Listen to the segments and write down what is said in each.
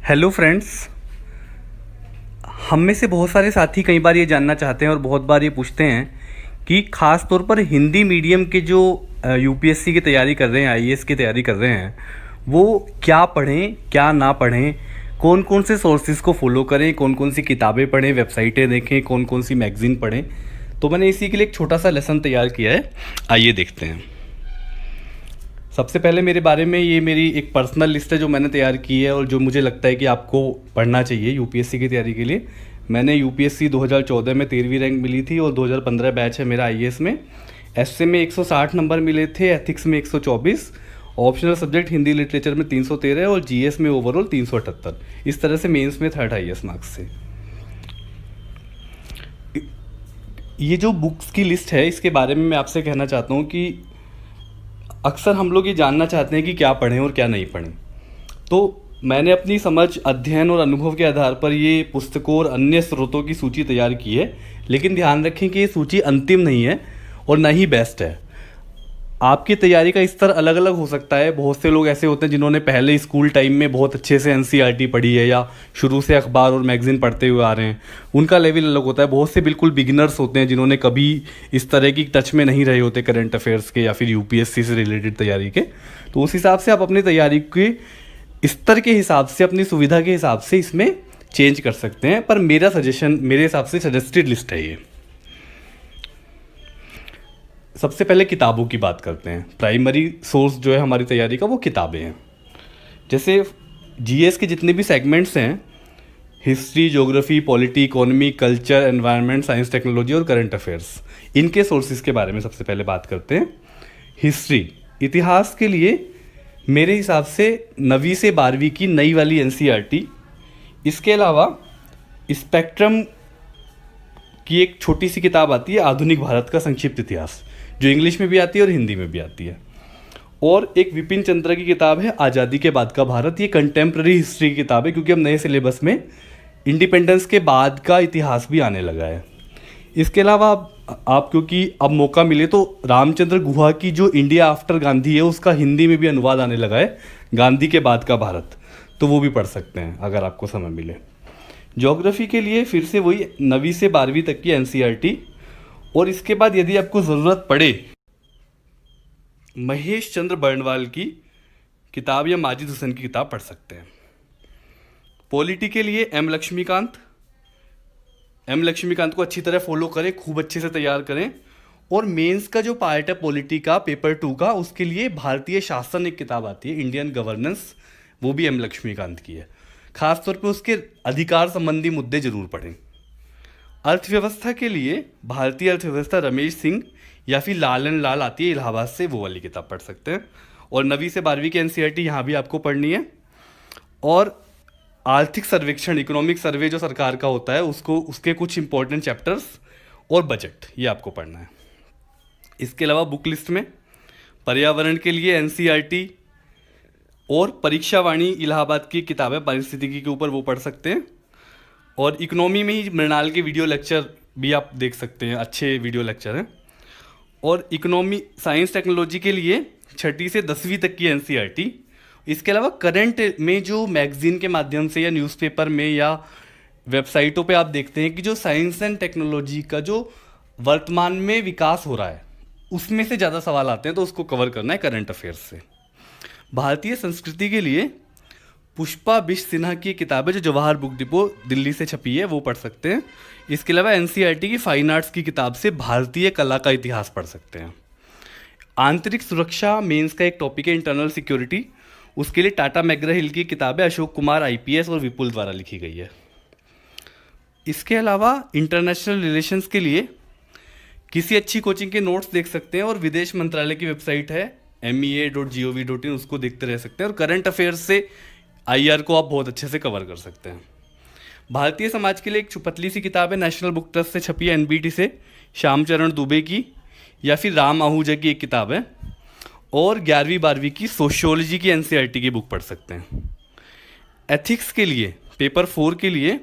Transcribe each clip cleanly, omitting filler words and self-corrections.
Hello friends. हम में से बहुत सारे साथी कई बार ये जानना चाहते हैं और बहुत बार ये पूछते हैं कि ख़ास तौर पर हिंदी मीडियम के जो यूपीएससी की तैयारी कर रहे हैं, आईएएस की तैयारी कर रहे हैं, वो क्या पढ़ें क्या ना पढ़ें, कौन कौन से सोर्सेज को फॉलो करें, कौन कौन सी किताबें पढ़ें, वेबसाइटें देखें, कौन कौन सी मैगज़ीन पढ़ें। तो मैंने इसी के लिए एक छोटा सा लेसन तैयार किया है, आइए देखते हैं। सबसे पहले मेरे बारे में ये मेरी एक पर्सनल लिस्ट है जो मैंने तैयार की है और जो मुझे लगता है कि आपको पढ़ना चाहिए यूपीएससी की तैयारी के लिए। मैंने यूपीएससी 2014 में 13वीं रैंक मिली थी और 2015 बैच है मेरा आईएएस में। एसए में 160 नंबर मिले थे, एथिक्स में 124, ऑप्शनल सब्जेक्ट हिंदी लिटरेचर में 313 और जीएस में ओवरऑल 378। इस तरह से मेंस में थर्ड हाईएस्ट मार्क्स थे। ये जो बुक्स की लिस्ट है इसके बारे में मैं आपसे कहना चाहता हूँ कि अक्सर हम लोग ये जानना चाहते हैं कि क्या पढ़ें और क्या नहीं पढ़ें। तो मैंने अपनी समझ, अध्ययन और अनुभव के आधार पर ये पुस्तकों और अन्य स्रोतों की सूची तैयार की है। लेकिन ध्यान रखें कि ये सूची अंतिम नहीं है और न ही बेस्ट है। आपकी तैयारी का स्तर अलग अलग हो सकता है। बहुत से लोग ऐसे होते हैं जिन्होंने पहले स्कूल टाइम में बहुत अच्छे से एनसीईआरटी पढ़ी है या शुरू से अखबार और मैगज़ीन पढ़ते हुए आ रहे हैं, उनका लेवल अलग होता है। बहुत से बिल्कुल बिगिनर्स होते हैं जिन्होंने कभी इस तरह की टच में नहीं रहे होते करंट अफेयर्स के या फिर यूपीएससी से रिलेटेड तैयारी के। तो उस हिसाब से आप अपनी तैयारी के स्तर के हिसाब से, अपनी सुविधा के हिसाब से इसमें चेंज कर सकते हैं। पर मेरा सजेशन, मेरे हिसाब से सजेस्टेड लिस्ट है ये। सबसे पहले किताबों की बात करते हैं। प्राइमरी सोर्स जो है हमारी तैयारी का वो किताबें हैं। जैसे जीएस के जितने भी सेगमेंट्स हैं, history, geography, polity, economy, culture, environment, science, technology और करंट अफेयर्स, इनके सोर्सेज के बारे में सबसे पहले बात करते हैं। हिस्ट्री, इतिहास के लिए मेरे हिसाब से 9वीं से 12वीं की नई वाली एनसीईआरटी। इसके अलावा स्पेक्ट्रम की एक छोटी सी किताब आती है, आधुनिक भारत का संक्षिप्त इतिहास, जो इंग्लिश में भी आती है और हिंदी में भी आती है। और एक विपिन चंद्रा की किताब है, आज़ादी के बाद का भारत। ये कंटेम्प्रेरी हिस्ट्री की किताब है क्योंकि अब नए सिलेबस में इंडिपेंडेंस के बाद का इतिहास भी आने लगा है। इसके अलावा आप क्योंकि अब मौका मिले तो रामचंद्र गुहा की जो इंडिया आफ्टर गांधी है उसका हिंदी में भी अनुवाद आने लगा है, गांधी के बाद का भारत, तो वो भी पढ़ सकते हैं अगर आपको समय मिले। ज्योग्राफी के लिए फिर से वही 9वीं से 12वीं तक की एनसीईआरटी। और इसके बाद यदि आपको ज़रूरत पड़े, महेश चंद्र बर्णवाल की किताब या माजिद हुसैन की किताब पढ़ सकते हैं। पॉलिटी के लिए एम लक्ष्मीकांत को अच्छी तरह फॉलो करें, खूब अच्छे से तैयार करें। और मेंस का जो पार्ट है पॉलिटी का, पेपर 2 का, उसके लिए भारतीय शासन एक किताब आती है, इंडियन गवर्नेंस, वो भी एम लक्ष्मीकांत की है। खासतौर पे उसके अधिकार संबंधी मुद्दे जरूर पढ़ें। अर्थव्यवस्था के लिए भारतीय अर्थव्यवस्था रमेश सिंह या फिर लालन लाल आती है इलाहाबाद से, वो वाली किताब पढ़ सकते हैं। और 9वीं से 12वीं की एनसीईआरटी यहाँ भी आपको पढ़नी है। और आर्थिक सर्वेक्षण, इकोनॉमिक सर्वे जो सरकार का होता है, उसको, उसके कुछ इंपॉर्टेंट चैप्टर्स और बजट, ये आपको पढ़ना है। इसके अलावा बुक लिस्ट में पर्यावरण के लिए एनसीईआरटी और परीक्षा वाणी इलाहाबाद की किताब है पारिस्थितिकी के ऊपर, वो पढ़ सकते हैं। और इकोनॉमी में ही मृणाल के वीडियो लेक्चर भी आप देख सकते हैं, अच्छे वीडियो लेक्चर हैं। और इकोनॉमी, साइंस, टेक्नोलॉजी के लिए 6ठी से 10वीं तक की एनसीईआरटी। इसके अलावा करंट में जो मैगजीन के माध्यम से या न्यूज़पेपर में या वेबसाइटों पे आप देखते हैं कि जो साइंस एंड टेक्नोलॉजी का जो वर्तमान में विकास हो रहा है उसमें से ज़्यादा सवाल आते हैं, तो उसको कवर करना है करंट अफेयर्स से। भारतीय संस्कृति के लिए पुष्पा बिश सिन्हा की किताब है जो जवाहर बुक डिपो दिल्ली से छपी है, वो पढ़ सकते हैं। इसके अलावा एनसीईआरटी की फाइन आर्ट्स की किताब से भारतीय कला का इतिहास पढ़ सकते हैं। आंतरिक सुरक्षा मेंस का एक टॉपिक है, इंटरनल सिक्योरिटी, उसके लिए टाटा मैकग्रा हिल की किताब है, अशोक कुमार आईपीएस और विपुल द्वारा लिखी गई है। इसके अलावा इंटरनेशनल रिलेशंस के लिए किसी अच्छी कोचिंग के नोट्स देख सकते हैं और विदेश मंत्रालय की वेबसाइट है mea.gov.in, उसको देखते रह सकते हैं। और करंट अफेयर्स से आईआर को आप बहुत अच्छे से कवर कर सकते हैं। भारतीय समाज के लिए एक पतली सी किताब है, नेशनल बुक ट्रस्ट से छपी है, एनबीटी से, श्यामचरण दुबे की, या फिर राम आहूजा की एक किताब है। और 11वीं 12वीं की सोशियोलॉजी की एनसीईआरटी की बुक पढ़ सकते हैं। एथिक्स के लिए पेपर 4 के लिए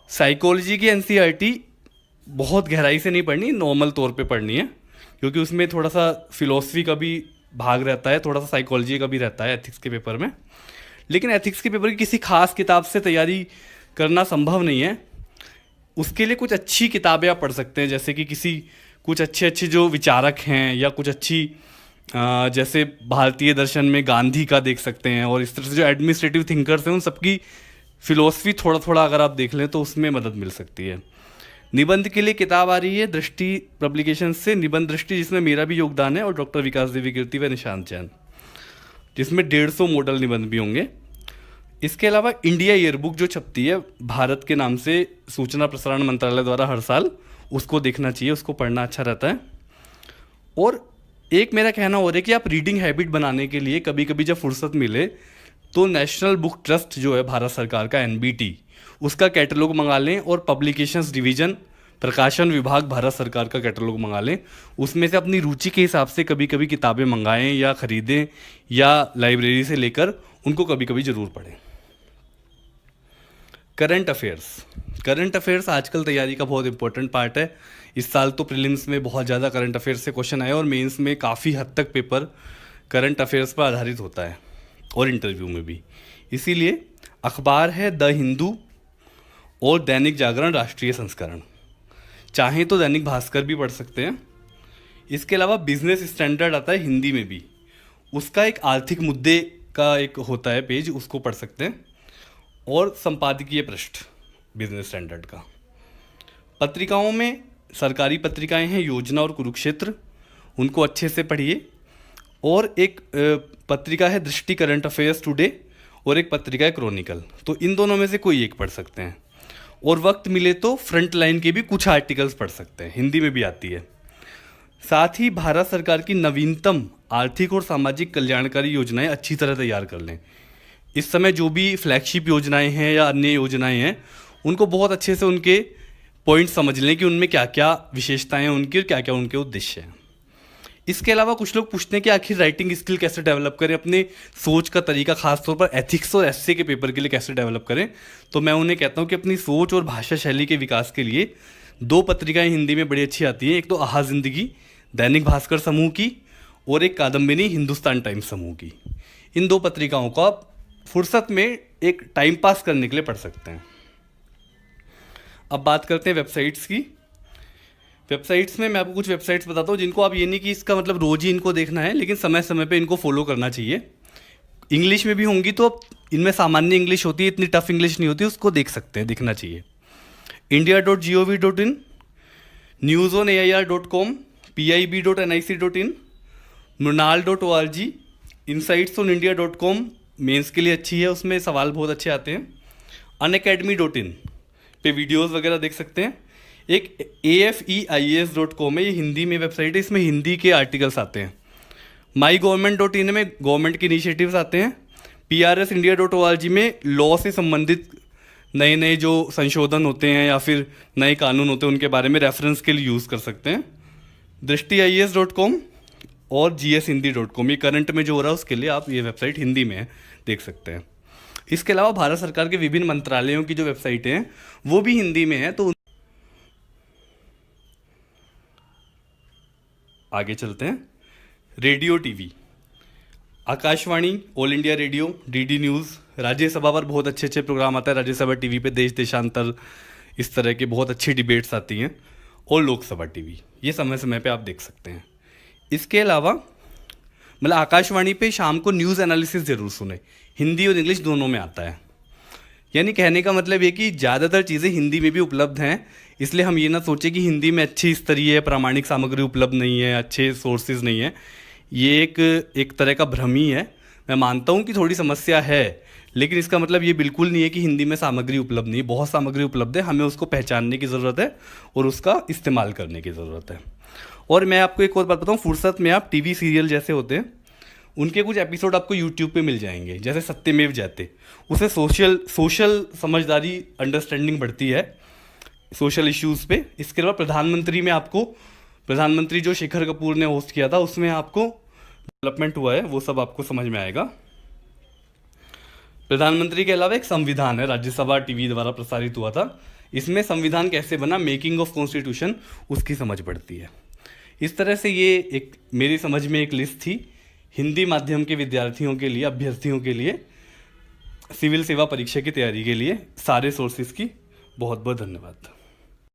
साइकोलॉजी की एनसीईआरटी बहुत गहराई से नहीं पढ़नी, नॉर्मल तौर पे पढ़नी है, क्योंकि उसमें थोड़ा सा फिलॉसफी का भी भाग रहता है, थोड़ा सा साइकोलॉजी का भी रहता है एथिक्स के पेपर में। लेकिन एथिक्स के पेपर की किसी खास किताब से तैयारी करना संभव नहीं है। उसके लिए कुछ अच्छी किताबें आप पढ़ सकते हैं, जैसे कि कुछ अच्छे अच्छे जो विचारक हैं, या कुछ अच्छी जैसे भारतीय दर्शन में गांधी का देख सकते हैं, और इस तरह से जो एडमिनिस्ट्रेटिव थिंकर्स हैं उन सबकी फिलोसफी थोड़ा थोड़ा अगर आप देख लें तो उसमें मदद मिल सकती है। निबंध के लिए किताब आ रही है दृष्टि पब्लिकेशन से, निबंध दृष्टि, जिसमें मेरा भी योगदान है और डॉक्टर विकास देवी कीर्ति व निशांत जैन, जिसमें 150 मॉडल निबंध भी होंगे। इसके अलावा इंडिया ईयरबुक जो छपती है भारत के नाम से सूचना प्रसारण मंत्रालय द्वारा हर साल, उसको देखना चाहिए, उसको पढ़ना अच्छा रहता है। और एक मेरा कहना और है कि आप रीडिंग हैबिट बनाने के लिए कभी कभी जब फुर्सत मिले तो नेशनल बुक ट्रस्ट जो है भारत सरकार का, एनबीटी, उसका कैटलॉग मंगा लें, और पब्लिकेशंस डिवीज़न, प्रकाशन विभाग भारत सरकार का कैटलॉग मंगा लें। उसमें से अपनी रुचि के हिसाब से कभी कभी किताबें मंगाएं या ख़रीदें, या लाइब्रेरी से लेकर उनको कभी कभी ज़रूर पढ़ें। करंट अफेयर्स आजकल तैयारी का बहुत इंपॉर्टेंट पार्ट है। इस साल तो प्रीलिम्स में बहुत ज़्यादा करंट अफेयर्स से क्वेश्चन आए, और मेंस में काफ़ी हद तक पेपर करंट अफेयर्स पर आधारित होता है, और इंटरव्यू में भी। इसीलिए अखबार है द हिंदू और दैनिक जागरण राष्ट्रीय संस्करण, चाहें तो दैनिक भास्कर भी पढ़ सकते हैं। इसके अलावा बिजनेस स्टैंडर्ड आता है हिंदी में भी, उसका एक आर्थिक मुद्दे का एक होता है पेज, उसको पढ़ सकते हैं। और संपादकीय पृष्ठ बिजनेस स्टैंडर्ड का। पत्रिकाओं में सरकारी पत्रिकाएं हैं योजना और कुरुक्षेत्र, उनको अच्छे से पढ़िए। और एक पत्रिका है दृष्टि करंट अफेयर्स टुडे, और एक पत्रिका है क्रॉनिकल, तो इन दोनों में से कोई एक पढ़ सकते हैं। और वक्त मिले तो फ्रंट लाइन के भी कुछ आर्टिकल्स पढ़ सकते हैं, हिंदी में भी आती है। साथ ही भारत सरकार की नवीनतम आर्थिक और सामाजिक कल्याणकारी योजनाएं अच्छी तरह तैयार कर लें। इस समय जो भी फ्लैगशिप योजनाएं हैं या अन्य योजनाएं हैं, उनको बहुत अच्छे से उनके पॉइंट समझ लें कि उनमें क्या क्या विशेषताएं हैं उनकी, और क्या क्या उनके उद्देश्य हैं। इसके अलावा कुछ लोग पूछते हैं कि आखिर राइटिंग स्किल कैसे डेवलप करें, अपने सोच का तरीका, खासतौर पर एथिक्स और एस्से के पेपर के लिए कैसे डेवलप करें। तो मैं उन्हें कहता हूँ कि अपनी सोच और भाषा शैली के विकास के लिए 2 पत्रिकाएं हिंदी में बड़ी अच्छी आती हैं, एक तो आहा जिंदगी दैनिक भास्कर समूह की, और एक कादम्बिनी हिंदुस्तान टाइम्स समूह की। इन 2 पत्रिकाओं को आप फुर्सत में एक टाइम पास करने के लिए पढ़ सकते हैं। अब बात करते हैं वेबसाइट्स की। वेबसाइट्स में मैं आपको कुछ वेबसाइट्स बताता हूँ जिनको आप, ये नहीं कि इसका मतलब रोज़ ही इनको देखना है, लेकिन समय समय पे इनको फॉलो करना चाहिए। इंग्लिश में भी होंगी तो इनमें सामान्य इंग्लिश होती है, इतनी टफ इंग्लिश नहीं होती, उसको देख सकते हैं, देखना चाहिए। india.gov.in, newsonair.com, pib.nic.in, mrnal.org, insightsonIndia.com mains के लिए अच्छी है, उसमें सवाल बहुत अच्छे आते हैं। unacademy.in पे वीडियोस वगैरह देख सकते हैं। एक afeias.com है, ये हिंदी में वेबसाइट है, इसमें हिंदी के आर्टिकल्स आते हैं। mygovernment.in में गवर्नमेंट के इनिशिएटिव्स आते हैं। prsindia.org में लॉ से संबंधित नए नए जो संशोधन होते हैं या फिर नए कानून होते हैं उनके बारे में रेफरेंस के लिए यूज़ कर सकते हैं। दृष्टि.is.com और gshindy.com, ये करंट में जो हो रहा है उसके लिए आप ये वेबसाइट हिंदी में देख सकते हैं। इसके अलावा भारत सरकार के विभिन्न मंत्रालयों की जो वेबसाइटें हैं वो भी हिंदी में है। तो आगे चलते हैं। Radio TV, Akashvani, all India radio, DD news, Rajya Sabha पर बहुत अच्छे अच्छे प्रोग्राम आता है। राज्यसभा टीवी पे देश देशांतर इस तरह के बहुत अच्छी डिबेट्स आती हैं। और लोकसभा टीवी, ये समय समय पे आप देख सकते हैं। इसके अलावा मतलब आकाशवाणी पे शाम को न्यूज़ एनालिसिस ज़रूर सुने, हिंदी और इंग्लिश दोनों में आता है। यानी कहने का मतलब ये कि ज़्यादातर चीज़ें हिंदी में भी उपलब्ध हैं, इसलिए हम ये ना सोचें कि हिंदी में अच्छी स्तरीय प्रामाणिक सामग्री उपलब्ध नहीं है, अच्छे सोर्सेज नहीं है। ये एक तरह का भ्रम ही है। मैं मानता हूँ कि थोड़ी समस्या है, लेकिन इसका मतलब ये बिल्कुल नहीं है कि हिंदी में सामग्री उपलब्ध नहीं है। बहुत सामग्री उपलब्ध है, हमें उसको पहचानने की ज़रूरत है और उसका इस्तेमाल करने की ज़रूरत है। और मैं आपको एक और बात बताऊँ, फुर्सत में आप टीवी सीरियल जैसे होते हैं उनके कुछ एपिसोड आपको यूट्यूब पे मिल जाएंगे, जैसे सत्यमेव जयते। उससे सोशल समझदारी, अंडरस्टैंडिंग बढ़ती है सोशल इश्यूज़ पे। इसके अलावा प्रधानमंत्री में आपको, प्रधानमंत्री जो शेखर कपूर ने होस्ट किया था उसमें आपको डेवलपमेंट हुआ है, वो सब आपको समझ में आएगा। प्रधानमंत्री के अलावा एक संविधान है, राज्यसभा टीवी द्वारा प्रसारित हुआ था। इसमें संविधान कैसे बना, मेकिंग ऑफ कॉन्स्टिट्यूशन, उसकी समझ पड़ती है। इस तरह से ये एक मेरी समझ में एक लिस्ट थी हिंदी माध्यम के विद्यार्थियों के लिए, अभ्यर्थियों के लिए, सिविल सेवा परीक्षा की तैयारी के लिए सारे सोर्सेज की बहुत बहुत धन्यवाद।